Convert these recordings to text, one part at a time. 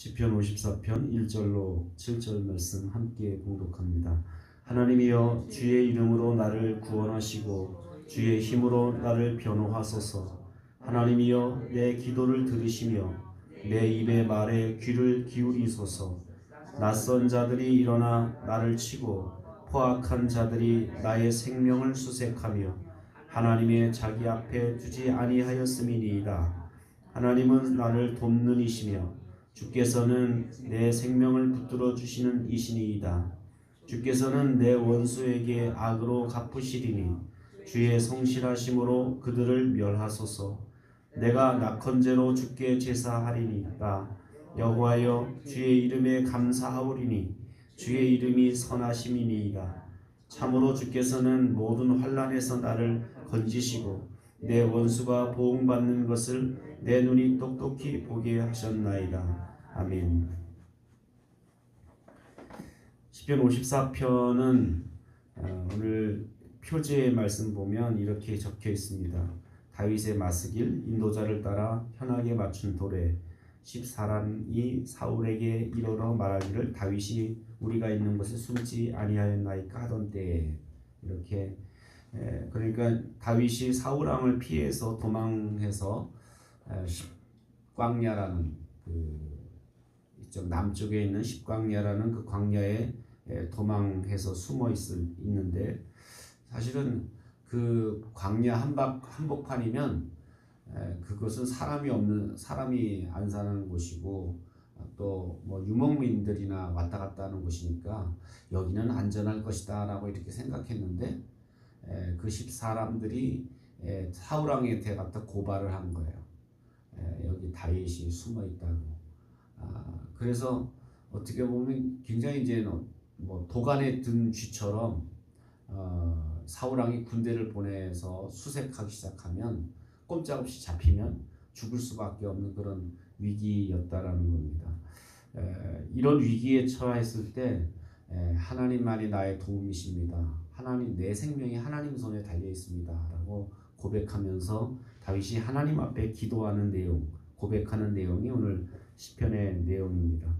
시편 54편 1절로 7절 말씀 함께 봉독합니다. 하나님이여 주의 이름으로 나를 구원하시고 주의 힘으로 나를 변호하소서. 하나님이여 내 기도를 들으시며 내 입의 말에 귀를 기울이소서. 낯선 자들이 일어나 나를 치고 포악한 자들이 나의 생명을 수색하며 하나님의 자기 앞에 두지 아니하였음이니이다. 하나님은 나를 돕는 이시며 주께서는 내 생명을 붙들어 주시는 이시니이다. 주께서는 내 원수에게 악으로 갚으시리니 주의 성실하심으로 그들을 멸하소서. 내가 낙헌제로 주께 제사하리니까 여호와여 주의 이름에 감사하오리니 주의 이름이 선하심이니이다. 참으로 주께서는 모든 환난에서 나를 건지시고 내 원수가 보응받는 것을 내 눈이 똑똑히 보게 하셨나이다. 아멘. 시편 54편은 오늘 표제의 말씀 보면 이렇게 적혀 있습니다. 다윗의 마스길 인도자를 따라 현악에 맞춘 도래 10사람이 사울에게 이르러 말하기를 다윗이 우리가 있는 곳에 숨지 아니하였나이까 하던 때에 이렇게 그러니까 다윗이 사울 왕을 피해서 도망해서 십광야라는 이쪽 남쪽에 있는 십광야라는 그 광야에 도망해서 숨어 있는데 사실은 그 광야 한복판이면 그것은 사람이 안 사는 곳이고 또 뭐 유목민들이나 왔다 갔다 하는 곳이니까 여기는 안전할 것이다라고 이렇게 생각했는데 그 10사람들이 사울 왕한테 갖다 고발을 한 거예요. 여기 다윗이 숨어 있다고. 그래서 어떻게 보면 굉장히 이제 뭐 도간에 든 쥐처럼 사울 왕이 군대를 보내서 수색하기 시작하면 꼼짝없이 잡히면 죽을 수밖에 없는 그런 위기였다라는 겁니다. 이런 위기에 처했을 때 하나님만이 나의 도움이십니다. 하나님 내 생명이 하나님 손에 달려 있습니다라고 고백하면서 다윗이 하나님 앞에 기도하는 내용, 고백하는 내용이 오늘 시편의 내용입니다.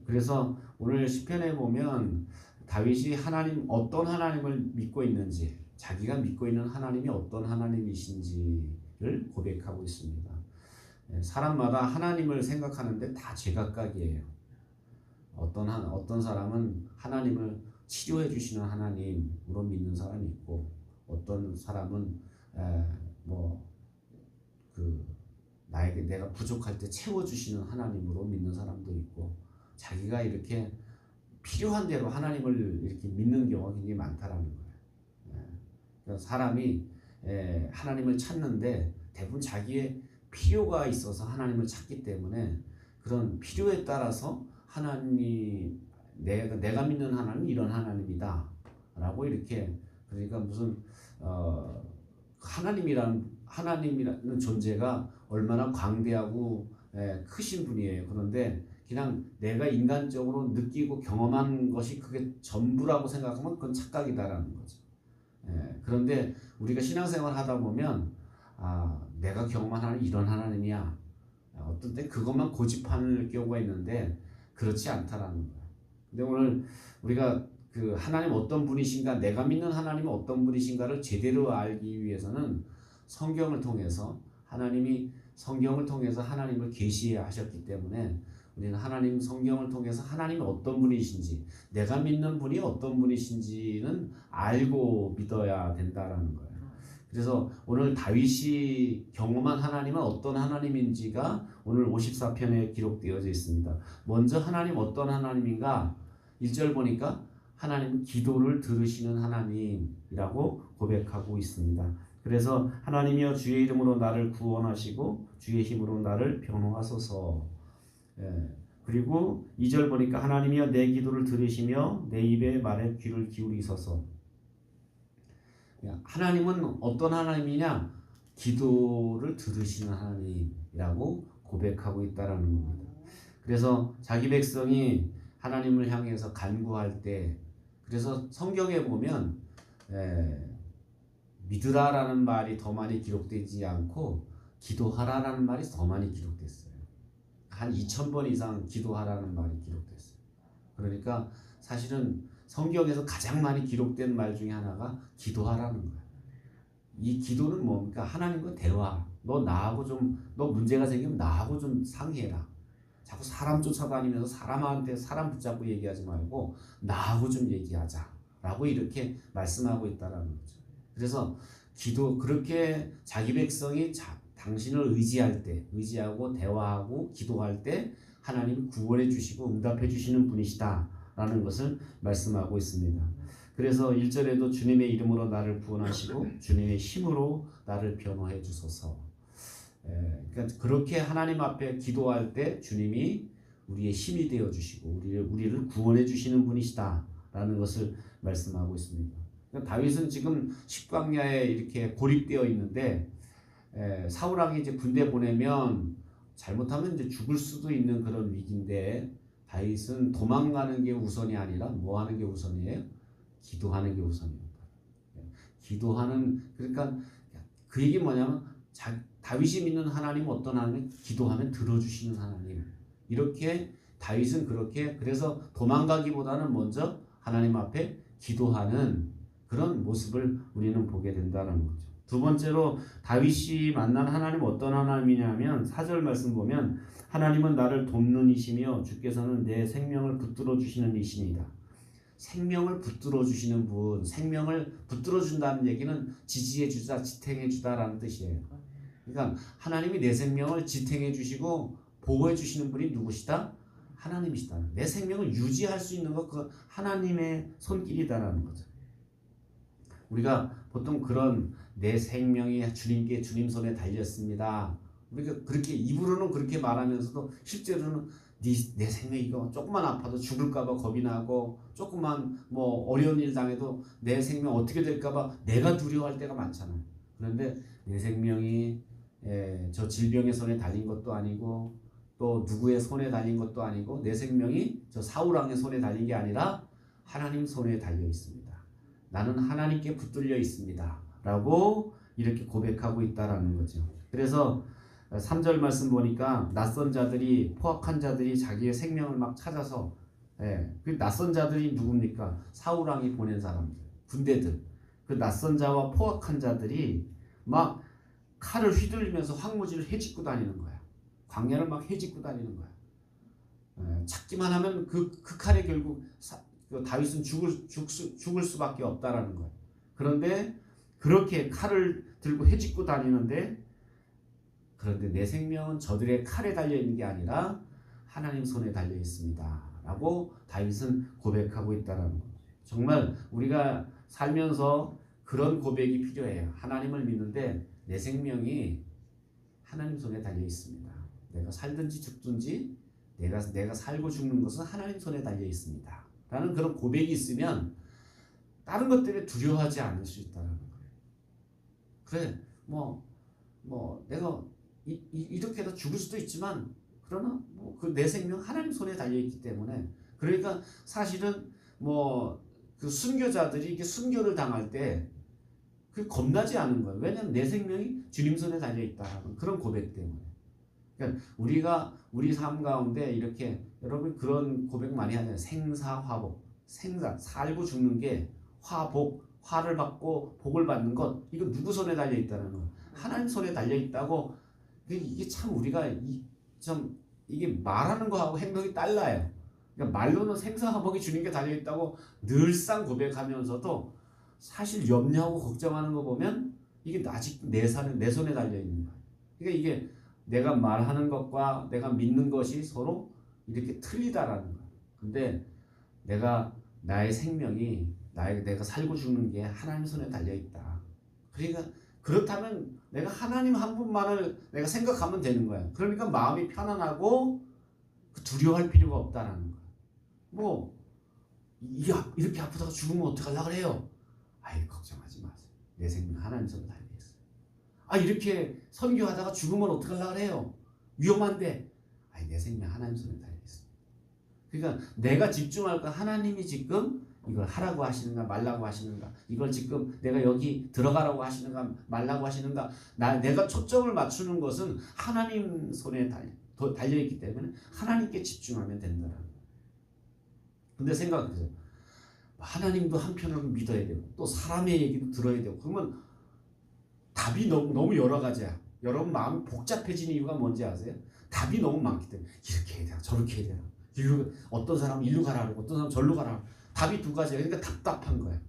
그래서 오늘 시편에 보면 다윗이 어떤 하나님을 믿고 있는지, 자기가 믿고 있는 하나님이 어떤 하나님이신지를 고백하고 있습니다. 사람마다 하나님을 생각하는데 다 제각각이에요. 어떤 사람은 하나님을 치료해 주시는 하나님으로 믿는 사람이 있고, 어떤 사람은 나에게 내가 부족할 때 채워주시는 하나님으로 믿는 사람도 있고, 자기가 이렇게 필요한 대로 하나님을 이렇게 믿는 경우가 굉장히 많다라는 거예요. 그러니까 사람이 하나님을 찾는데 대부분 자기의 필요가 있어서 하나님을 찾기 때문에 그런 필요에 따라서 내가 믿는 하나님은 이런 하나님이다 라고 이렇게, 그러니까 무슨 하나님이라는 존재가 얼마나 광대하고 크신 분이에요. 그런데 그냥 내가 인간적으로 느끼고 경험한 것이 그게 전부라고 생각하면 그건 착각이다라는 거죠. 그런데 우리가 신앙생활 하다 보면 내가 경험한 하나님 이런 하나님이야. 어떤 때 그것만 고집하는 경우가 있는데 그렇지 않다라는 거예요. 근데 오늘 우리가 그 하나님 어떤 분이신가, 내가 믿는 하나님은 어떤 분이신가를 제대로 알기 위해서는 성경을 통해서 하나님을 계시하셨기 때문에 우리는 성경을 통해서 하나님이 어떤 분이신지, 내가 믿는 분이 어떤 분이신지는 알고 믿어야 된다라는 거예요. 그래서 오늘 다윗이 경험한 하나님은 어떤 하나님인지가 오늘 54편에 기록되어져 있습니다. 먼저 하나님 어떤 하나님인가? 1절 보니까 하나님은 기도를 들으시는 하나님이라고 고백하고 있습니다. 그래서 하나님이여 주의 이름으로 나를 구원하시고 주의 힘으로 나를 변호하소서. 그리고 2절 보니까 하나님이여 내 기도를 들으시며 내 입의 말에 귀를 기울이소서. 하나님은 어떤 하나님이냐? 기도를 들으시는 하나님이라고 고백하고 있다라는 겁니다. 그래서 자기 백성이 하나님을 향해서 간구할 때, 그래서 성경에 보면 믿으라라는 말이 더 많이 기록되지 않고 기도하라라는 말이 더 많이 기록됐어요. 한 2,000번 이상 기도하라는 말이 기록됐어요. 그러니까 사실은 성경에서 가장 많이 기록된 말 중에 하나가 기도하라는 거예요. 이 기도는 뭡니까? 하나님과 대화. 너 문제가 생기면 나하고 좀 상의해라. 자꾸 사람 쫓아다니면서 사람한테 사람 붙잡고 얘기하지 말고 나하고 좀 얘기하자라고 이렇게 말씀하고 있다라는 거죠. 그래서 그렇게 자기 백성이 당신을 의지하고 대화하고 기도할 때 하나님이 구원해 주시고 응답해 주시는 분이시다라는 것을 말씀하고 있습니다. 그래서 1절에도 주님의 이름으로 나를 구원하시고 주님의 힘으로 나를 변호해 주소서. 그러니까 그렇게 하나님 앞에 기도할 때 주님이 우리의 힘이 되어 주시고 우리를 구원해 주시는 분이시다라는 것을 말씀하고 있습니다. 그러니까 다윗은 지금 식광야에 이렇게 고립되어 있는데 사울 왕이 이제 군대 보내면 잘못하면 이제 죽을 수도 있는 그런 위기인데 다윗은 도망가는 게 우선이 아니라 뭐 하는 게 우선이에요? 기도하는 게 우선입니다. 그러니까 그 얘기 뭐냐면 다윗이 믿는 하나님은 어떤 하나님? 기도하면 들어주시는 하나님. 이렇게 다윗은 그래서 도망가기보다는 먼저 하나님 앞에 기도하는 그런 모습을 우리는 보게 된다는 거죠. 두 번째로 다윗이 만난 하나님은 어떤 하나님이냐면 4절 말씀 보면 하나님은 나를 돕는 이시며 주께서는 내 생명을 붙들어 주시는 이시니다. 생명을 붙들어 주시는 분, 생명을 붙들어 준다는 얘기는 지지해 주다, 지탱해 주다라는 뜻이에요. 그러니까 하나님이 내 생명을 지탱해 주시고 보호해 주시는 분이 누구시다? 하나님이시다. 내 생명을 유지할 수 있는 것, 그 하나님의 손길이다라는 거죠. 우리가 보통 그런 내 생명이 주님 손에 달렸습니다. 우리가 그렇게 입으로는 그렇게 말하면서도 실제로는 내 생명이 이거 조금만 아파도 죽을까봐 겁이 나고 조금만 뭐 어려운 일 당해도 내 생명 어떻게 될까봐 내가 두려워할 때가 많잖아요. 그런데 내 생명이 저 질병의 손에 달린 것도 아니고 또 누구의 손에 달린 것도 아니고 내 생명이 저 사울 왕의 손에 달린 게 아니라 하나님 손에 달려 있습니다. 나는 하나님께 붙들려 있습니다. 라고 이렇게 고백하고 있다라는 거죠. 그래서 3절 말씀 보니까 낯선 자들이 포악한 자들이 자기의 생명을 막 찾아서 그 낯선 자들이 누굽니까? 사울 왕이 보낸 사람들, 군대들. 그 낯선 자와 포악한 자들이 막 칼을 휘둘리면서 황무지를 헤집고 다니는 거야. 광야를 막 헤집고 다니는 거야. 찾기만 하면 그 칼에 결국 다윗은 죽을 수밖에 없다라는 거예요. 그런데 그렇게 칼을 들고 헤집고 다니는데 그런데 내 생명은 저들의 칼에 달려 있는 게 아니라 하나님 손에 달려 있습니다. 라고 다윗은 고백하고 있다는 거예요. 정말 우리가 살면서 그런 고백이 필요해요. 하나님을 믿는데 내 생명이 하나님 손에 달려 있습니다. 내가 살든지 죽든지 내가 살고 죽는 것은 하나님 손에 달려 있습니다. 라는 그런 고백이 있으면 다른 것 때문에 두려워하지 않을 수 있다는 거예요. 그래, 내가 이렇게 해서 죽을 수도 있지만 그러나 그 내 생명 하나님 손에 달려 있기 때문에 그러니까 사실은 그 순교자들이 이렇게 순교를 당할 때 그 겁나지 않은 거예요. 왜냐하면 내 생명이 주님 손에 달려 있다는 그런 고백 때문에. 그러니까 우리가 우리 삶 가운데 이렇게 여러분 그런 고백 많이 하잖아요. 생사화복. 살고 죽는 게 화를 받고 복을 받는 것 이거 누구 손에 달려 있다는 거예요. 하나님 손에 달려 있다고. 이게 참 우리가 이게 말하는 거하고 행동이 달라요. 그러니까 말로는 생사화복이 주님께 달려 있다고 늘상 고백하면서도 사실 염려하고 걱정하는 거 보면 이게 아직 내 손에 달려 있는 거예요. 그러니까 이게 내가 말하는 것과 내가 믿는 것이 서로 이렇게 틀리다라는 거예요. 근데 나의 생명이 내가 살고 죽는 게 하나님 손에 달려 있다. 그러니까 그렇다면 내가 하나님 한 분만을 내가 생각하면 되는 거예요. 그러니까 마음이 편안하고 두려워할 필요가 없다라는 거예요. 이렇게 아프다가 죽으면 어떡하려고 그래요? 걱정하지 마세요. 내 생명 하나님 손에 달려 있어요. 이렇게 선교하다가 죽으면 어떡하려고 그래요? 위험한데. 내 생명 하나님 손에 달려 있어요. 그러니까 내가 집중할 거 하나님이 지금 이걸 하라고 하시는가 말라고 하시는가, 이걸 지금 내가 여기 들어가라고 하시는가 말라고 하시는가, 내가 초점을 맞추는 것은 하나님 손에 더 달려있기 때문에 하나님께 집중하면 된다라는 거예요. 근데 생각해보세요. 하나님도 한편으로 믿어야 되고 또 사람의 얘기도 들어야 되고 그러면 답이 너무 여러 가지야. 여러분 마음이 복잡해지는 이유가 뭔지 아세요? 답이 너무 많기 때문에 이렇게 해야 되나 저렇게 해야 되나 어떤 사람은 일로 가라 그러고 어떤 사람은 절로 가라 그러고 답이 두 가지야. 그러니까 답답한 거야.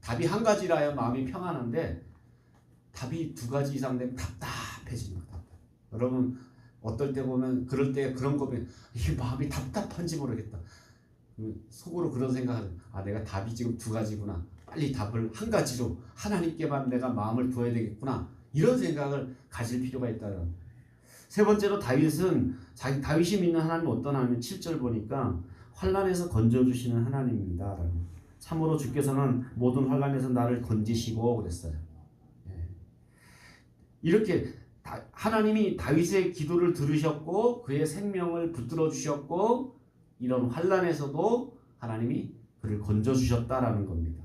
답이 한 가지라야 마음이 평안한데 답이 두 가지 이상 되면 답답해지는 거야. 여러분 어떨 때 보면 그럴 때 그런 거 보면 이게 마음이 답답한지 모르겠다. 속으로 그런 생각을 내가 답이 지금 두 가지구나. 빨리 답을 한 가지로 하나님께만 내가 마음을 두어야 되겠구나. 이런 생각을 가질 필요가 있다는. 세 번째로 다윗이 믿는 하나님은 어떤 하나님? 7절 보니까 환난에서 건져주시는 하나님입니다. 참으로 주께서는 모든 환난에서 나를 건지시고 그랬어요. 이렇게 하나님이 다윗의 기도를 들으셨고 그의 생명을 붙들어 주셨고 이런 환난에서도 하나님이 그를 건져주셨다라는 겁니다.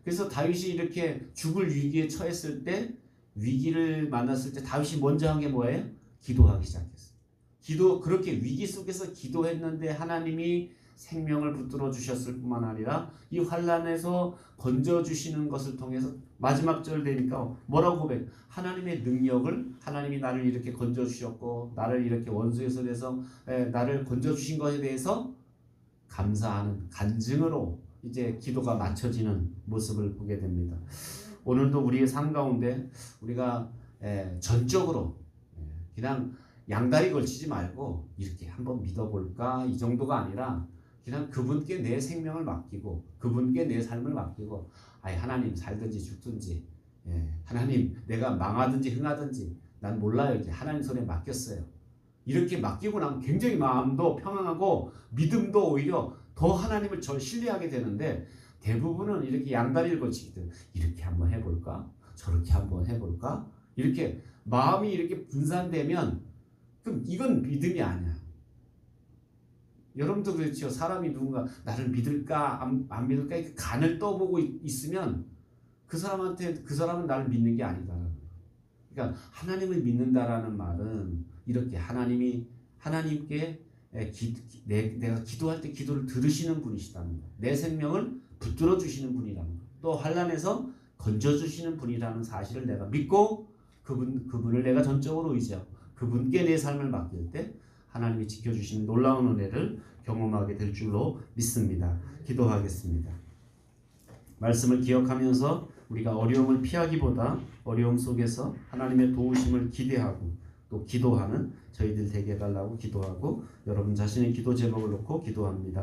그래서 다윗이 이렇게 죽을 위기에 처했을 때 위기를 만났을 때 다윗이 먼저 한 게 뭐예요? 기도하기 시작했어요. 그렇게 위기 속에서 기도했는데 하나님이 생명을 붙들어 주셨을 뿐만 아니라 이 환난에서 건져주시는 것을 통해서 마지막 절 되니까 뭐라고 고백? 하나님의 능력을 하나님이 나를 이렇게 건져주셨고 나를 이렇게 원수의 손에서 나를 건져주신 것에 대해서 감사하는 간증으로 이제 기도가 맞춰지는 모습을 보게 됩니다. 오늘도 우리의 삶 가운데 우리가 전적으로 그냥 양다리 걸치지 말고 이렇게 한번 믿어볼까 이 정도가 아니라 그냥 그분께 내 생명을 맡기고 그분께 내 삶을 맡기고 하나님 살든지 죽든지 하나님 내가 망하든지 흥하든지 난 몰라요. 이제 하나님 손에 맡겼어요. 이렇게 맡기고 나면 굉장히 마음도 평안하고 믿음도 오히려 더 하나님을 더 신뢰하게 되는데 대부분은 이렇게 양다리를 걸치기 때문에 이렇게 한번 해볼까 저렇게 한번 해볼까 이렇게 마음이 이렇게 분산되면 그럼 이건 믿음이 아니야. 여러분도 그렇죠. 사람이 누군가 나를 믿을까 안 믿을까 이렇게 간을 떠보고 있으면 그 사람은 나를 믿는 게 아니다. 그러니까 하나님을 믿는다라는 말은 이렇게 하나님께 내가 기도할 때 기도를 들으시는 분이시다는 거. 내 생명을 붙들어 주시는 분이라는 거. 또 환난에서 건져 주시는 분이라는 사실을 내가 믿고 그분을 내가 전적으로 의지하고 그분께 내 삶을 맡길 때 하나님이 지켜주시는 놀라운 은혜를 경험하게 될 줄로 믿습니다. 기도하겠습니다. 말씀을 기억하면서 우리가 어려움을 피하기보다 어려움 속에서 하나님의 도우심을 기대하고 또 기도하는 저희들 되게 해달라고 기도하고 여러분 자신의 기도 제목을 놓고 기도합니다.